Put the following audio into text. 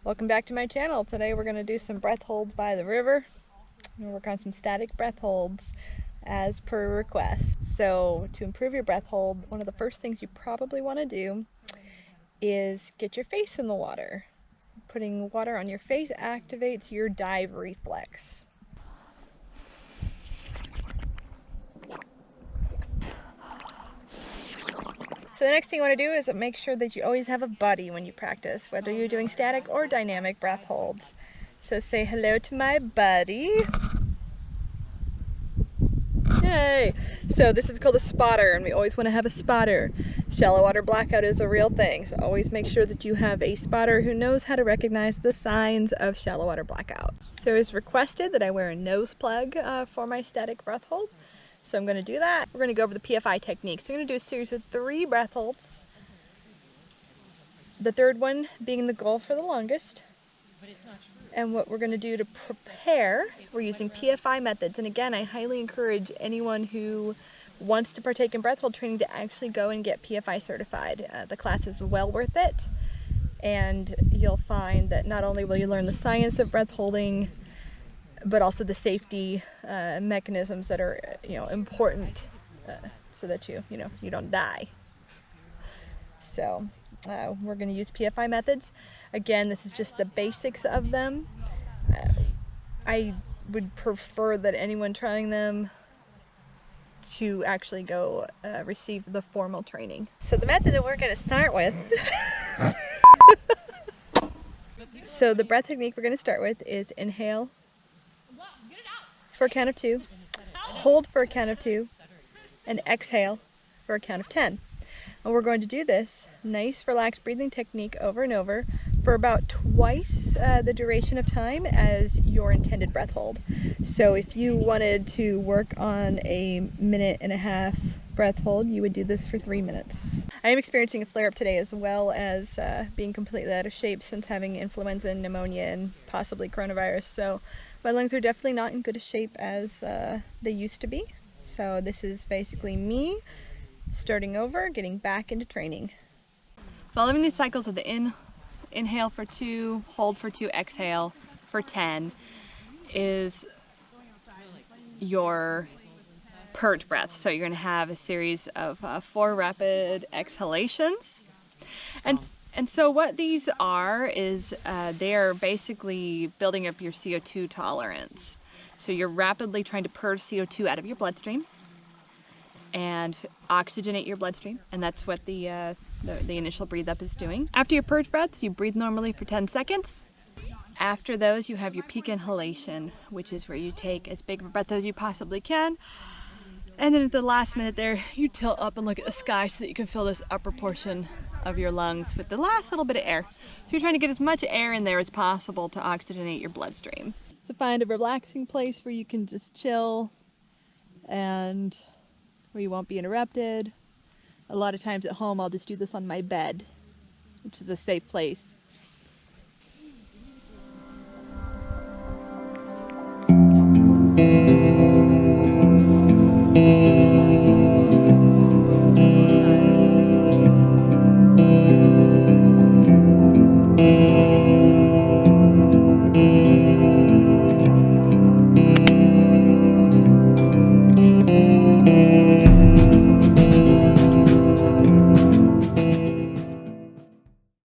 Welcome back to my channel. Today we're going to do some breath holds by the river. We'll work on some static breath holds as per request. So to improve your breath hold, one of the first things you probably want to do is get your face in the water. Putting water on your face activates your dive reflex. So the next thing you want to do is make sure that you always have a buddy when you practice, whether you're doing static or dynamic breath holds. So say hello to my buddy. Yay! So this is called a spotter, and we always want to have a spotter. Shallow water blackout is a real thing, so always make sure that you have a spotter who knows how to recognize the signs of shallow water blackout. So it was requested that I wear a nose plug for my static breath hold. So I'm going to do that. We're going to go over the PFI technique. So I'm going to do a series of 3 breath holds. The third one being the goal for the longest. And what we're going to do to prepare, we're using PFI methods. And again, I highly encourage anyone who wants to partake in breath hold training to actually go and get PFI certified. The class is well worth it. And you'll find that not only will you learn the science of breath holding, but also the safety mechanisms that are, important so that you don't die. So we're going to use PFI methods. Again, this is just the basics of them. I would prefer that anyone trying them to actually go receive the formal training. So the method that we're going to start with so the breath technique we're going to start with is inhale for a count of 2, hold for a count of 2, and exhale for a count of 10. And we're going to do this nice relaxed breathing technique over and over for about twice the duration of time as your intended breath hold. So if you wanted to work on a 1.5 minute breath hold, you would do this for 3 minutes. I am experiencing a flare-up today, as well as being completely out of shape since having influenza and pneumonia and possibly coronavirus. So my lungs are definitely not in good a shape as they used to be. So this is basically me starting over, getting back into training. Following these cycles of the inhale for 2, hold for 2, exhale for 10 is your purge breath. So you're going to have a series of 4 rapid exhalations. And so what these are is they are basically building up your CO2 tolerance. So you're rapidly trying to purge CO2 out of your bloodstream and oxygenate your bloodstream, and that's what the initial breathe up is doing. After your purge breaths, you breathe normally for 10 seconds. After those, you have your peak inhalation, which is where you take as big of a breath as you possibly can. And then at the last minute there, you tilt up and look at the sky so that you can fill this upper portion of your lungs with the last little bit of air. So you're trying to get as much air in there as possible to oxygenate your bloodstream. So find a relaxing place where you can just chill and where you won't be interrupted. A lot of times at home I'll just do this on my bed, which is a safe place.